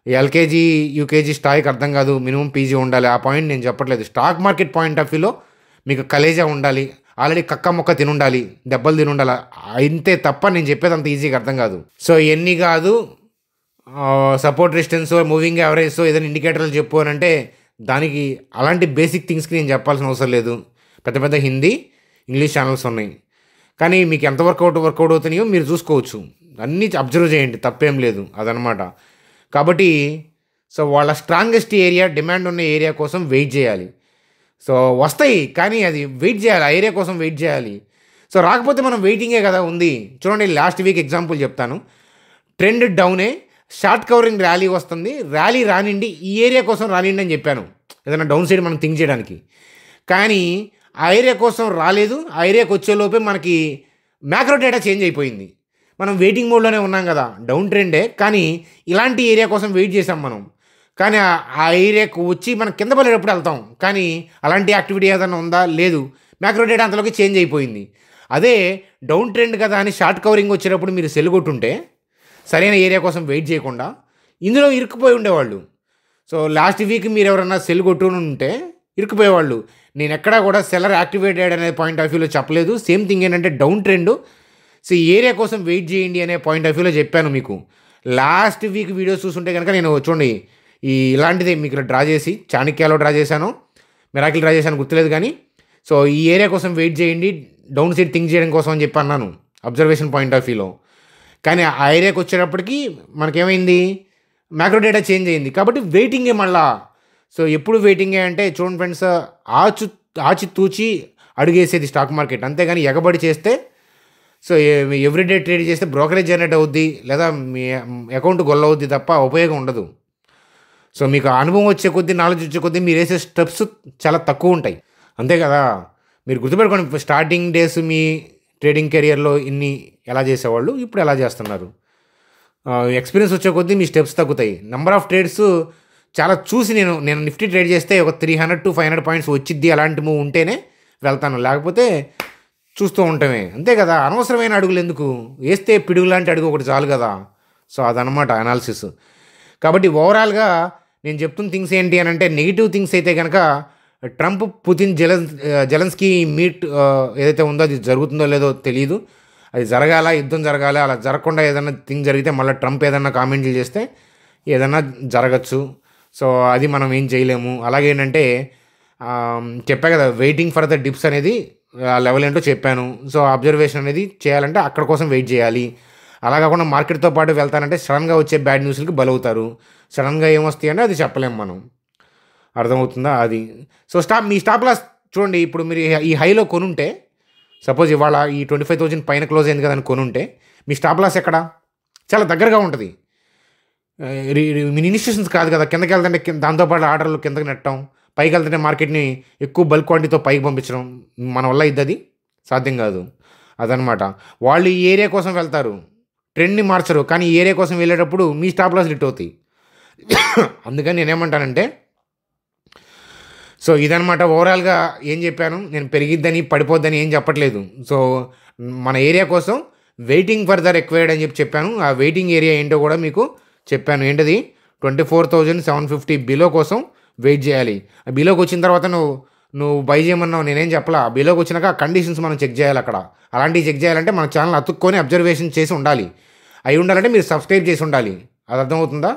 ఎల్కేజీ యూకేజీ స్టాక్ అర్థం కాదు, మినిమం పీజీ ఉండాలి. ఆ పాయింట్ నేను చెప్పట్లేదు. స్టాక్ మార్కెట్ పాయింట్ ఆఫ్ వ్యూలో మీకు కలేజా ఉండాలి, ఆల్రెడీ కక్క మొక్క తినుండాలి, దెబ్బలు తినుండాలి. ఇంతే తప్ప నేను చెప్పేది అంత ఈజీగా అర్థం కాదు. సో ఎన్ని కాదు సపోర్ట్ రెసిస్టెన్స్ మూవింగ్ యావరేజ్ ఏదైనా ఇండికేటర్లు చెప్పు అని అంటే దానికి అలాంటి బేసిక్ థింగ్స్కి నేను చెప్పాల్సిన అవసరం లేదు. పెద్ద పెద్ద హిందీ ఇంగ్లీష్ ఛానల్స్ ఉన్నాయి. కానీ మీకు ఎంత వర్కౌట్ అవుతున్నాయో మీరు చూసుకోవచ్చు. అన్నీ అబ్జర్వ్ చేయండి, తప్పేం లేదు. అదనమాట. కాబట్టి సో వాళ్ళ స్ట్రాంగెస్ట్ ఏరియా, డిమాండ్ ఉన్న ఏరియా కోసం వెయిట్ చేయాలి. సో వస్తాయి కానీ అది వెయిట్ చేయాలి, ఆ ఏరియా కోసం వెయిట్ చేయాలి. సో రాకపోతే మనం వెయిటింగే కదా ఉంది. చూడండి, లాస్ట్ వీక్ ఎగ్జాంపుల్ చెప్తాను. ట్రెండ్ డౌనే, షార్ట్ కవరింగ్ ర్యాలీ వస్తుంది, ర్యాలీ రానిండి, ఈ ఏరియా కోసం రానిండి అని చెప్పాను ఏదైనా డౌన్ సైడ్ మనం థింక్ చేయడానికి. కానీ ఆ ఏరియా కోసం రాలేదు. ఆ ఏరియాకి వచ్చేలోపే మనకి మ్యాక్రో డేటా చేంజ్ అయిపోయింది. మనం వెయిటింగ్ మోడ్లోనే ఉన్నాం కదా, డౌన్ ట్రెండే కానీ ఇలాంటి ఏరియా కోసం వెయిట్ చేసాం మనం. కానీ ఆ ఏరియాకు వచ్చి మనం కింద పడేటప్పుడు వెళ్తాం. కానీ అలాంటి యాక్టివిటీ ఏదైనా ఉందా? లేదు. మ్యాక్రో డేటా అంతలోకి చేంజ్ అయిపోయింది. అదే డౌన్ ట్రెండ్ కదా అని షార్ట్ కవరింగ్ వచ్చేటప్పుడు మీరు సెల్ కొట్టుంటే సరైన ఏరియా కోసం వెయిట్ చేయకుండా ఇందులో ఇరుక్కుపోయి ఉండేవాళ్ళు. సో లాస్ట్ వీక్ మీరు ఎవరన్నా సెల్ కొట్టుకుని ఉంటే ఇరుక్కుపోయేవాళ్ళు. నేను ఎక్కడా కూడా సెల్లర్ యాక్టివేటెడ్ అనే పాయింట్ ఆఫ్ వ్యూలో చెప్పలేదు. సేమ్ థింగ్ ఏంటంటే డౌన్ ట్రెండ్ సో ఈ ఏరియా కోసం వెయిట్ చేయండి అనే పాయింట్ ఆఫ్ వ్యూలో చెప్పాను మీకు. లాస్ట్ వీక్ వీడియోస్ చూస్తుంటే కనుక నేను చూడండి ఇలాంటిదే మీకు డ్రా చేసి చాణక్యాలో డ్రా చేశాను, మిరాకిల్ డ్రా చేశాను గుర్తులేదు. కానీ సో ఈ ఏరియా కోసం వెయిట్ చేయండి, డౌన్ సైడ్ థింక్ చేయడం కోసం అని చెప్పి అన్నాను అబ్జర్వేషన్ పాయింట్ ఆఫ్ వ్యూలో. కానీ ఆ ఏరియాకి వచ్చేటప్పటికి మనకేమైంది, మ్యాక్రో డేటా చేంజ్ అయింది. కాబట్టి వెయిటింగే మళ్ళా. సో ఎప్పుడు వెయిటింగే అంటే చూడండి ఫ్రెండ్స్, ఆచితూచి అడుగేసేది స్టాక్ మార్కెట్. అంతేగాని ఎగబడి చేస్తే సో ఎవ్రీడే ట్రేడ్ చేస్తే బ్రోకరేజ్ జనరేట్ అవుద్ది, లేదా మీ అకౌంట్ గొల్లవుద్ది తప్ప ఉపయోగం ఉండదు. సో మీకు అనుభవం వచ్చే కొద్దీ, నాలెడ్జ్ వచ్చే కొద్దీ మీరు వేసే స్టెప్స్ చాలా తక్కువ ఉంటాయి. అంతే కదా. మీరు గుర్తుపెట్టుకోండి, స్టార్టింగ్ డేస్ మీ ట్రేడింగ్ కెరియర్లో ఇన్ని ఎలా చేసేవాళ్ళు, ఇప్పుడు ఎలా చేస్తున్నారు. ఎక్స్పీరియన్స్ వచ్చే కొద్దీ మీ స్టెప్స్ తగ్గుతాయి. నెంబర్ ఆఫ్ ట్రేడ్స్ చాలా చూసి నేను నిఫ్టీ ట్రేడ్ చేస్తే ఒక 300 to 500 పాయింట్స్ వచ్చిద్ది అలాంటి మూవ్ ఉంటేనే వెళ్తాను, లేకపోతే చూస్తూ ఉంటామే. అంతే కదా. అనవసరమైన అడుగులు ఎందుకు, వేస్తే పిడుగు లాంటి అడుగు ఒకటి చాలు కదా. సో అదనమాట అనాలిసిస్. కాబట్టి ఓవరాల్గా నేను చెప్తున్న థింగ్స్ ఏంటి అని అంటే నెగిటివ్ థింగ్స్ అయితే కనుక ట్రంప్, పుతిన్, జెలెన్స్కీ మీట్ ఏదైతే ఉందో అది జరుగుతుందో లేదో తెలియదు. అది జరగాల, యుద్ధం జరగాలి. అలా జరగకుండా ఏదైనా థింగ్ జరిగితే మళ్ళీ ట్రంప్ ఏదైనా కామెంట్లు చేస్తే ఏదైనా జరగచ్చు. సో అది మనం ఏం చేయలేము. అలాగేంటంటే చెప్పా కదా, వెయిటింగ్ ఫర్ ద డిప్స్ అనేది ఆ లెవెల్ ఏంటో చెప్పాను. సో అబ్జర్వేషన్ అనేది చేయాలంటే అక్కడ కోసం వెయిట్ చేయాలి. అలా కాకుండా మార్కెట్తో పాటు వెళ్తానంటే సడన్గా వచ్చే బ్యాడ్ న్యూస్లకి బలవుతారు. సడన్గా ఏమొస్తాయి అంటే అది చెప్పలేము మనం. అర్థమవుతుందా అది. సో మీ స్టాప్ లాస్ చూడండి. ఇప్పుడు మీరు ఈ హైలో కొనుంటే, సపోజ్ ఇవాళ ఈ 25,000 పైన క్లోజ్ అయింది కదని కొనుంటే మీ స్టాప్ లాస్ ఎక్కడ? చాలా దగ్గరగా ఉంటుంది. మీ ఇన్స్టిట్యూషన్స్ కాదు కదా, కిందకి వెళ్తుంటే దాంతోపాటు ఆర్డర్లు కిందకి నెట్టడం, పైకి వెళ్తుంటే మార్కెట్ని ఎక్కువ బల్క్ క్వాంటిటీతో పైకి పంపించడం మన వల్ల ఇద్దది సాధ్యం కాదు. అదనమాట. వాళ్ళు ఈ ఏరియా కోసం వెళ్తారు, ట్రెండ్ని మార్చరు, కానీ ఈ ఏరియా కోసం వెళ్ళేటప్పుడు మీ స్టాప్ లాస్ హిట్ అవుతాయి. అందుకని నేనేమంటానంటే, సో ఇదనమాట ఓవరాల్గా ఏం చెప్పాను. నేను పెరిగిద్దని పడిపోద్దని ఏం చెప్పట్లేదు. సో మన ఏరియా కోసం వెయిటింగ్ ఫర్ ద రిక్వైర్డ్ అని చెప్పాను. ఆ వెయిటింగ్ ఏరియా ఏంటో కూడా మీకు చెప్పాను. ఏంటది? 24,750 బిలో కోసం వెయిట్ చేయాలి. ఆ బిలోకి వచ్చిన తర్వాత నువ్వు బై చేయమన్నావు, నేనేం చెప్పలా. బిలోకి వచ్చినాక ఆ కండిషన్స్ మనం చెక్ చేయాలి. అక్కడ అలాంటివి చెక్ చేయాలంటే మన ఛానల్ అతుక్కొని అబ్జర్వేషన్ చేసి ఉండాలి. అవి ఉండాలంటే మీరు సబ్స్క్రైబ్ చేసి ఉండాలి. అది అర్థమవుతుందా?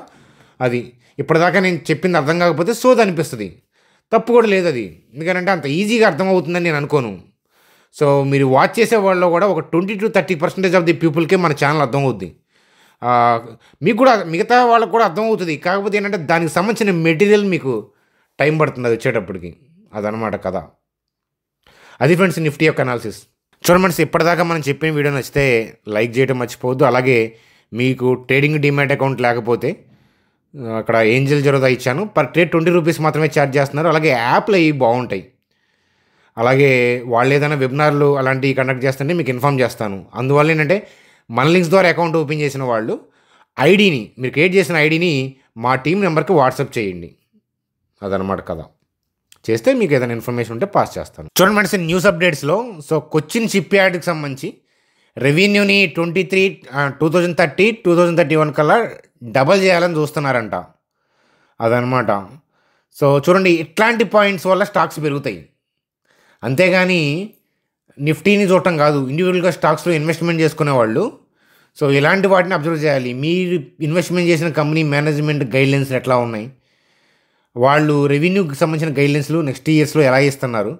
అది ఇప్పటిదాకా నేను చెప్పింది అర్థం కాకపోతే సోది అనిపిస్తుంది. తప్పు కూడా లేదు అది, ఎందుకంటే అంత ఈజీగా అర్థమవుతుందని నేను అనుకోను. సో మీరు వాచ్ చేసే వాళ్ళలో కూడా ఒక 20-30% ఆఫ్ ది పీపుల్కే మన ఛానల్ అర్థమవుద్ది. మీకు కూడా మిగతా వాళ్ళకు కూడా అర్థమవుతుంది. కాకపోతే ఏంటంటే దానికి సంబంధించిన మెటీరియల్ మీకు టైం పడుతుంది అది వచ్చేటప్పటికి. అదనమాట కదా. అది ఫ్రెండ్స్ నిఫ్టీ యొక్క అనాలిసిస్. చూడండి ఫ్రెండ్స్, ఇప్పటిదాకా మనం చెప్పిన వీడియో నచ్చితే లైక్ చేయడం మర్చిపోవద్దు. అలాగే మీకు ట్రేడింగ్ డిమాట్ అకౌంట్ లేకపోతే అక్కడ ఏంజల్ జరోదా ఇచ్చాను. పర్ ట్రేడ్ 20 రూపీస్ మాత్రమే ఛార్జ్ చేస్తున్నారు. అలాగే యాప్లు అవి బాగుంటాయి. అలాగే వాళ్ళు ఏదైనా వెబినార్లు అలాంటివి కండక్ట్ చేస్తుంటే మీకు ఇన్ఫామ్ చేస్తాను. అందువల్ల ఏంటంటే మన లింక్స్ ద్వారా అకౌంట్ ఓపెన్ చేసిన వాళ్ళు ఐడిని, మీరు క్రియేట్ చేసిన ఐడిని మా టీం నెంబర్కి వాట్సాప్ చేయండి. అదనమాట కదా. చేస్తే మీకు ఏదైనా ఇన్ఫర్మేషన్ ఉంటే పాస్ చేస్తాను. చూడండి ఫ్రెండ్స్, న్యూస్ అప్డేట్స్లో సో కొచ్చిన్ షిప్ యార్డ్కి సంబంధించి రెవెన్యూని 2030, 2031 కల్లా డబల్ చేయాలని చూస్తున్నారంట. అదనమాట. సో చూడండి, ఇట్లాంటి పాయింట్స్ వల్ల స్టాక్స్ పెరుగుతాయి. అంతేగాని నిఫ్టీని చూడటం కాదు, ఇండివిజువల్గా స్టాక్స్లో ఇన్వెస్ట్మెంట్ చేసుకునే వాళ్ళు సో ఇలాంటి వాటిని అబ్జర్వ్ చేయాలి. మీరు ఇన్వెస్ట్మెంట్ చేసిన కంపెనీ మేనేజ్మెంట్ గైడ్లైన్స్ ఎట్లా ఉన్నాయి, వాళ్ళు రెవెన్యూకి సంబంధించిన గైడ్లైన్స్లు నెక్స్ట్ ఇయర్స్లో ఎలా ఇస్తున్నారు,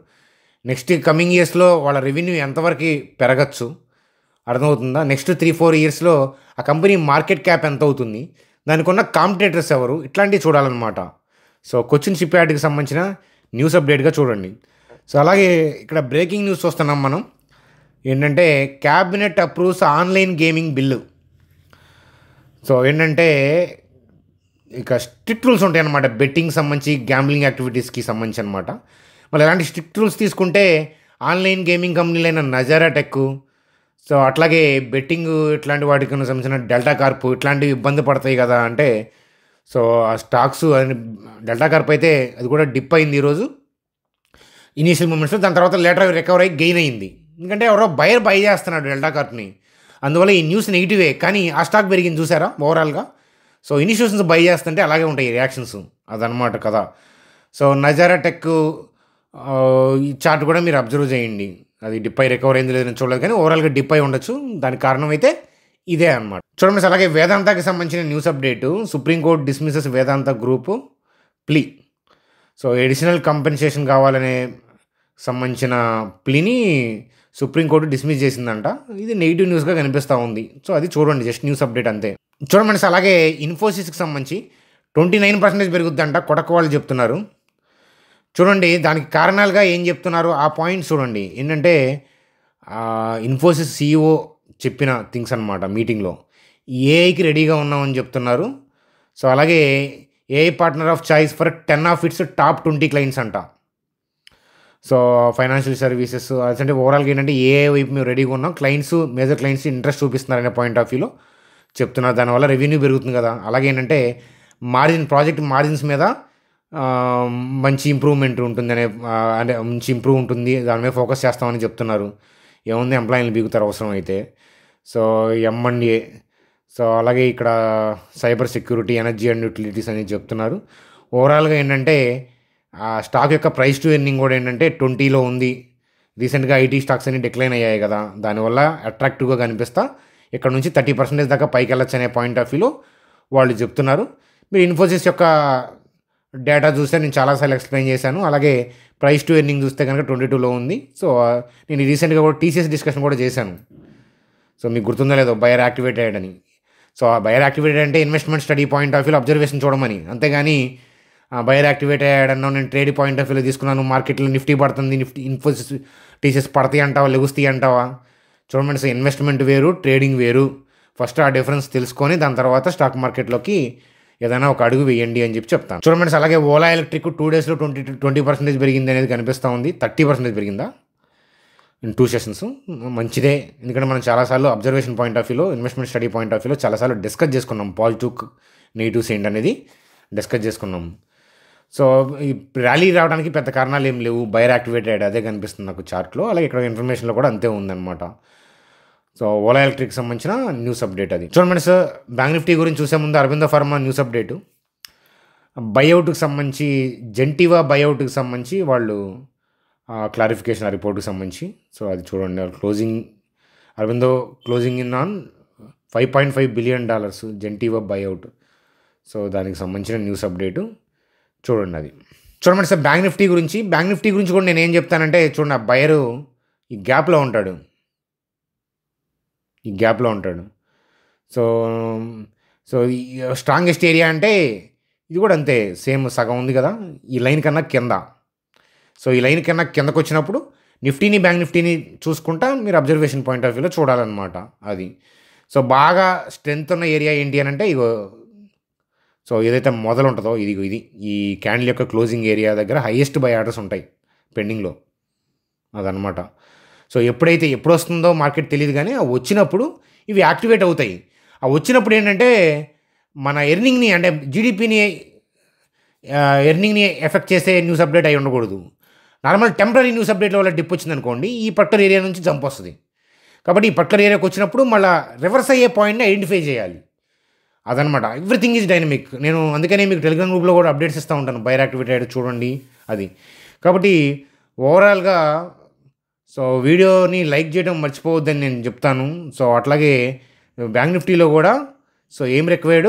నెక్స్ట్ కమింగ్ ఇయర్స్లో వాళ్ళ రెవెన్యూ ఎంతవరకు పెరగచ్చు, అర్థమవుతుందా? నెక్స్ట్ 3-4 ఇయర్స్లో ఆ కంపెనీ మార్కెట్ క్యాప్ ఎంత అవుతుంది, దానికి ఉన్న కాంపిటేటర్స్ ఎవరు, ఇట్లాంటివి చూడాలన్నమాట. సో కొచ్చిన్ షిప్ యార్డ్కి సంబంధించిన న్యూస్ అప్డేట్గా చూడండి. సో అలాగే ఇక్కడ బ్రేకింగ్ న్యూస్ చూస్తున్నాం మనం. ఏంటంటే cabinet approves online gaming bill. So ఏంటంటే ఇక స్ట్రిక్ట్ రూల్స్ ఉంటాయి అన్నమాట బెట్టింగ్ సంబంధించి, గ్యాంబ్లింగ్ యాక్టివిటీస్కి సంబంధించి అనమాట. మళ్ళీ ఎలాంటి స్ట్రిక్ట్ రూల్స్ తీసుకుంటే ఆన్లైన్ గేమింగ్ కంపెనీలైన నజారా టెక్, సో అట్లాగే బెట్టింగ్ ఇట్లాంటి వాటికి సంబంధించిన డెల్టా కార్ప్ ఇట్లాంటివి ఇబ్బంది పడతాయి కదా. అంటే సో ఆ స్టాక్స్ డెల్టా కార్ప్ అయితే అది కూడా డిప్ అయింది ఈరోజు ఇనీషియల్ మూమెంట్స్లో. దాని తర్వాత లేటర్ రికవర్ అయ్యి గెయిన్ అయింది. ఎందుకంటే ఎవరో బయర్ బై చేస్తున్నాడు డెల్టా కార్ప్ని. అందువల్ల ఈ న్యూస్ నెగిటివే, కానీ ఆ స్టాక్ పెరిగింది చూసారా ఓవరాల్గా. సో ఇన్స్టిట్యూషన్స్ బై చేస్తుంటే అలాగే ఉంటాయి రియాక్షన్స్. అదనమాట కదా. సో నజారా టెక్ ఈ చార్ట్ కూడా మీరు అబ్జర్వ్ చేయండి. అది డిప్ అయి రికవర్ అయింది లేదని చూడలేదు, కానీ ఓవరాల్గా డిప్ అయి ఉండొచ్చు. దానికి కారణం అయితే ఇదే అనమాట. చూడండి. అలాగే వేదాంతకి సంబంధించిన news update. Supreme Court dismisses Vedanta group plea. So additional compensation కావాలనే సంబంధించిన ప్లీని సుప్రీంకోర్టు డిస్మిస్ చేసిందంట. ఇది నెగిటివ్ న్యూస్గా కనిపిస్తూ ఉంది. సో అది చూడండి, జస్ట్ న్యూస్ అప్డేట్ అంతే. చూడండి. అలాగే ఇన్ఫోసిస్కి సంబంధించి 29% పెరుగుద్దంట కొడక వాళ్ళు చెప్తున్నారు. చూడండి, దానికి కారణాలుగా ఏం చెప్తున్నారు ఆ పాయింట్స్ చూడండి. ఏంటంటే ఇన్ఫోసిస్ CEO చెప్పిన థింగ్స్ అనమాట మీటింగ్లో. ఏఐకి రెడీగా ఉన్నామని చెప్తున్నారు. సో అలాగే AI partner of choice for 10 of its top 20 clients అంట. సో ఫైనాన్షియల్ సర్వీసెస్ అంటే ఓవరాల్గా ఏంటంటే ఏఐ వైపు మేము రెడీగా ఉన్నాం, క్లయింట్స్ మేజర్ క్లయింట్స్ ఇంట్రెస్ట్ చూపిస్తున్నారనే పాయింట్ ఆఫ్ వ్యూలో చెప్తున్నారు. దానివల్ల రెవెన్యూ పెరుగుతుంది కదా. అలాగే ఏంటంటే ప్రాజెక్ట్ మార్జిన్స్ మీద మంచి ఇంప్రూవ్మెంట్ ఉంటుందనే అంటే మంచి ఇంప్రూవ్ ఉంటుంది, దాని మీద ఫోకస్ చేస్తామని చెప్తున్నారు. ఏముంది, ఎంప్లాయీలు బీగుతారు అవసరం అయితే. సో M&A, సో అలాగే ఇక్కడ cyber security, energy and utilities అనేది చెప్తున్నారు. ఓవరాల్గా ఏంటంటే ఆ స్టాక్ యొక్క ప్రైస్ టు ఎర్నింగ్ కూడా ఏంటంటే 20లో ఉంది. రీసెంట్గా ఐటీ స్టాక్స్ అన్ని డిక్లైన్ అయ్యాయి కదా, దానివల్ల అట్రాక్టివ్గా కనిపిస్తా ఇక్కడ నుంచి 30% దాకా పైకి వెళ్ళొచ్చు అనే పాయింట్ ఆఫ్ వ్యూలో వాళ్ళు చెప్తున్నారు. మీరు ఇన్ఫోసిస్ యొక్క డేటా చూస్తే నేను చాలాసార్లు ఎక్స్ప్లెయిన్ చేశాను. అలాగే ప్రైస్ టు ఎర్నింగ్ చూస్తే కనుక 22లో ఉంది. సో నేను రీసెంట్గా కూడా TCS డిస్కషన్ కూడా చేశాను. సో మీకు గుర్తుందో లేదో బయర్ యాక్టివేట్ అయ్యాడని. సో ఆ బయర్ యాక్టివేటెడ్ అంటే ఇన్వెస్ట్మెంట్ స్టడీ పాయింట్ ఆఫ్ వ్యూలో అబ్జర్వేషన్ చూడమని, అంతేగాని బయర్ యాక్టివేట్ అయ్యాడన్నా నేను ట్రేడ్ పాయింట్ ఆఫ్ వ్యూలో తీసుకున్నాను, మార్కెట్లో నిఫ్టీ పడుతుంది, నిఫ్టీ ఇన్ఫోసిస్ టీసీఎస్ పడతాయి అంటావా, లెగుస్తాయి అంటావా? చూడమండి సార్, ఇన్వెస్ట్మెంట్ వేరు, ట్రేడింగ్ వేరు. ఫస్ట్ ఆ డిఫరెన్స్ తెలుసుకొని దాని తర్వాత స్టాక్ మార్కెట్లోకి ఏదైనా ఒక అడుగు వేయండి అని చెప్తాను. చూడమండి సార్, అలాగే ఓలా ఎలక్ట్రిక్ 2 డేస్లో 20% పెరిగింది అనేది కనిపిస్తూ ఉంది. 30% పెరిగిందా ఇన్ 2 సెషన్స్. మంచిదే, ఎందుకంటే మనం చాలాసార్లు అబ్జర్వేషన్ పాయింట్ ఆఫ్ వ్యూలో, ఇన్వెస్ట్మెంట్ స్టడీ పాయింట్ ఆఫ్ వ్యూలో చాలాసార్లు డిస్కస్ చేసుకున్నాం. పాజిటివ్ నెగిటివ్స్ ఏంటి అనేది డిస్కస్ చేసుకున్నాం. సో ఈ ర్యాలీ రావడానికి పెద్ద కారణాలు ఏం లేవు, బయర్ యాక్టివేట్ అయ్యాడు అదే కనిపిస్తుంది నాకు చార్ట్లో. అలాగే ఇక్కడ ఇన్ఫర్మేషన్లో కూడా అంతే ఉందన్నమాట. సో ఓలా ఎలక్ట్రిక్ సంబంధించిన న్యూస్ అప్డేట్ అది. చూడండి సార్, బ్యాంక్ నిఫ్టీ గురించి చూసే ముందు అరవిందో ఫార్మా న్యూస్ అప్డేటు. బైఅవుట్కి సంబంధించి, జెంటివా బైఅవుట్కి సంబంధించి వాళ్ళు క్లారిఫికేషన్ రిపోర్ట్కి సంబంధించి. సో అది చూడండి, Aurobindo closing in on $5.5 billion Zentiva buyout. So దానికి సంబంధించిన న్యూస్ అప్డేటు చూడండి అది. చూడండి సార్, బ్యాంక్ నిఫ్టీ గురించి కూడా నేను ఏం చెప్తానంటే, చూడండి ఆ బయరు ఈ గ్యాప్లో ఉంటాడు. సో సో ఈ స్ట్రాంగెస్ట్ ఏరియా అంటే ఇది కూడా అంతే, సేమ్ సగం ఉంది కదా ఈ లైన్ కన్నా కింద. సో ఈ లైన్ కన్నా కిందకు వచ్చినప్పుడు నిఫ్టీని, బ్యాంక్ నిఫ్టీని చూసుకుంటా మీరు అబ్జర్వేషన్ పాయింట్ ఆఫ్ వ్యూలో చూడాలన్నమాట అది. సో బాగా స్ట్రెంత్ ఉన్న ఏరియా ఏంటి అని అంటే ఇగో, సో ఏదైతే మొదలు ఉంటుందో ఇది ఈ క్యాండిల్ యొక్క క్లోజింగ్ ఏరియా దగ్గర హైయెస్ట్ బై ఆర్డర్స్ ఉంటాయి పెండింగ్లో, అదనమాట. సో ఎప్పుడు వస్తుందో మార్కెట్ తెలియదు, కానీ ఆ వచ్చినప్పుడు ఇవి యాక్టివేట్ అవుతాయి. ఆ వచ్చినప్పుడు ఏంటంటే మన ఎర్నింగ్ని, అంటే జీడిపిని ఎర్నింగ్ని ఎఫెక్ట్ చేసే న్యూస్ అప్డేట్ అయి ఉండకూడదు. నార్మల్ టెంపరీ న్యూస్ అప్డేట్లో వల్ల డిప్ వచ్చింది అనుకోండి, ఈ పర్టికులర్ ఏరియా నుంచి జంప్ వస్తుంది. కాబట్టి ఈ పర్టికులర్ ఏరియాకి వచ్చినప్పుడు మళ్ళీ రివర్స్ అయ్యే పాయింట్ని ఐడెంటిఫై చేయాలి, అదనమాట. Everything is dynamic. నేను అందుకనే మీకు టెలిగ్రామ్ గ్రూప్లో కూడా అప్డేట్స్ ఇస్తూ ఉంటాను, బయర్ యాక్టివేట్ అయ్యాడు చూడండి అది. కాబట్టి ఓవరాల్గా సో వీడియోని లైక్ చేయడం మర్చిపోవద్దని నేను చెప్తాను. సో అట్లాగే బ్యాంక్ నిఫ్టీలో కూడా సో ఏం required,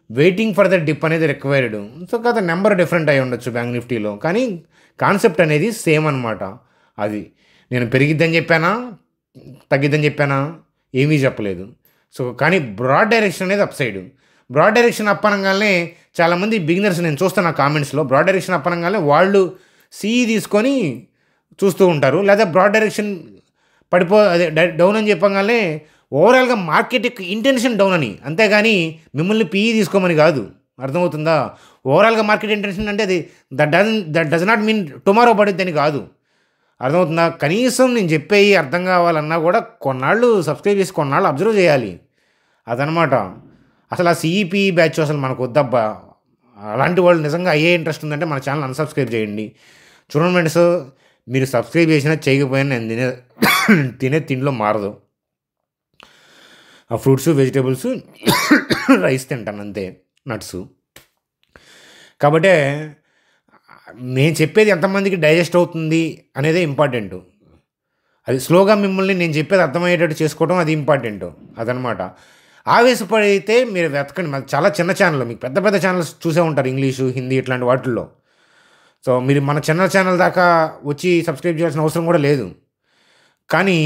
waiting for the dip అనేది రిక్వైర్డ్. సో కాదు నెంబర్ డిఫరెంట్ అయి ఉండొచ్చు బ్యాంక్ నిఫ్టీలో, కానీ కాన్సెప్ట్ అనేది సేమ్ అనమాట. అది నేను పెరిగిద్దని చెప్పానా, తగ్గిద్దని చెప్పానా, ఏమీ చెప్పలేదు. సో కానీ బ్రాడ్ డైరెక్షన్ అనేది upside. Broad direction up అనగానే చాలామంది బిగినర్స్ నేను చూస్తాను కామెంట్స్లో, బ్రాడ్ డైరెక్షన్ అప్ అనగానే వాళ్ళు సిఈ తీసుకొని చూస్తూ ఉంటారు, లేదా బ్రాడ్ డైరెక్షన్ అదే డౌన్ అని చెప్పగానే ఓవరాల్గా మార్కెట్ యొక్క ఇంటెన్షన్ డౌన్ అని, అంతేగాని మిమ్మల్ని పీఈ తీసుకోమని కాదు, అర్థమవుతుందా? ఓవరాల్గా మార్కెట్ ఇంటెన్షన్ అంటే అది that does not mean tomorrow పడుద్దని కాదు, అర్థమవుతుందా? కనీసం నేను చెప్పేవి అర్థం కావాలన్నా కూడా కొన్నాళ్ళు సబ్స్క్రైబ్ చేసి కొన్నాళ్ళు అబ్జర్వ్ చేయాలి, అదనమాట. అసలు ఆ సిఈపీ బ్యాచ్ అసలు మనకు వద్దబ్బా. అలాంటి వాళ్ళు నిజంగా అయ్యే ఇంట్రెస్ట్ ఉందంటే మన ఛానల్ అన్సబ్స్క్రైబ్ చేయండి. చూడండి ఫ్రెండ్స్, మీరు సబ్స్క్రైబ్ చేసినా చేయకపోయినా నేను తినే తిండిలో మారదు. ఆ ఫ్రూట్స్, వెజిటేబుల్స్, రైస్ తింటాను అంతే, నట్స్. కాబట్టి నేను చెప్పేది ఎంతమందికి డైజెస్ట్ అవుతుంది అనేదే ఇంపార్టెంట్. అది స్లోగా మిమ్మల్ని నేను చెప్పేది అర్థమయ్యేటట్టు చేసుకోవడం అది ఇంపార్టెంట్, అదనమాట. ఆవేశపడితే మీరు వెతకండి, మాది చాలా చిన్న ఛానల్, మీకు పెద్ద పెద్ద ఛానల్స్ చూసే ఉంటారు, ఇంగ్లీషు, హిందీ ఇట్లాంటి వాటిల్లో. సో మీరు మన చిన్న ఛానల్ దాకా వచ్చి సబ్స్క్రైబ్ చేయాల్సిన అవసరం కూడా లేదు. కానీ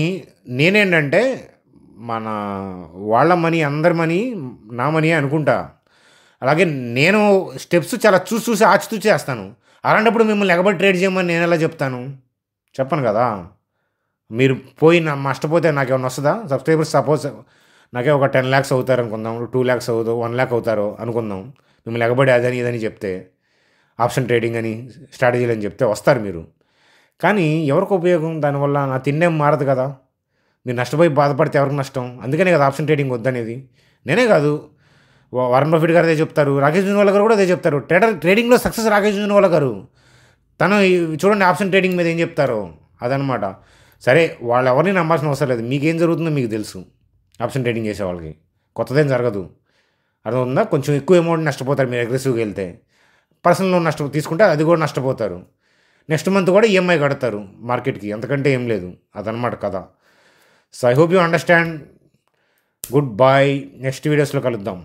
నేనేంటంటే మన వాళ్ళ మనీ, అందరి మనీ నా మనీ అనుకుంటా. అలాగే నేను స్టెప్స్ చాలా చూసి ఆచితూచి చేస్తాను. అలాంటప్పుడు మిమ్మల్ని ఎగబడి ట్రేడ్ చేయమని నేను ఎలా చెప్తాను? చెప్పను కదా. మీరు పోయి నష్టపోతే నాకేమన్నా వస్తుందా? సబ్స్క్రైబర్స్ సపోజ్ నాకే ఒక 10 lakhs అవుతారు అనుకుందాం, 2 lakhs అవుతారు, 1 lakh అవుతారో అనుకుందాం. మిమ్మల్ని ఎగబడి అదని ఇదని చెప్తే, ఆప్షన్ ట్రేడింగ్ అని, స్ట్రాటజీలు అని చెప్తే వస్తారు మీరు. కానీ ఎవరికి ఉపయోగం దానివల్ల? నా తిండేం మారదు కదా. మీరు నష్టపోయి బాధపడితే ఎవరికి నష్టం? అందుకనే కదా ఆప్షన్ ట్రేడింగ్ వద్దనేది. నేనే కాదు, వారన్ బఫెట్ గారు అదే చెప్తారు, రాకేష్ జున్వాలా గారు కూడా అదే చెప్తారు. ట్రేడింగ్లో సక్సెస్ రాకేష్ జున్వాలా గారు. తను చూడండి ఆప్షన్ ట్రేడింగ్ మీద ఏం చెప్తారో, అదనమాట. సరే, వాళ్ళు ఎవరిని నమ్మాల్సిన అవసరం లేదు, మీకేం జరుగుతుందో మీకు తెలుసు. ఆప్షన్ ట్రేడింగ్ చేసే వాళ్ళకి కొత్తదేం జరగదు, అర్థమవుతుందా? కొంచెం ఎక్కువ అమౌంట్ నష్టపోతారు మీరు అగ్రెసివ్గా వెళ్తే. పర్సనల్ లోన్ తీసుకుంటే అది కూడా నష్టపోతారు. నెక్స్ట్ మంత్ కూడా ఈఎంఐ కడతారు మార్కెట్కి, అంతకంటే ఏం లేదు, అదనమాట కదా. So I hope you understand. Good bye, next వీడియోస్లో కలుద్దాం.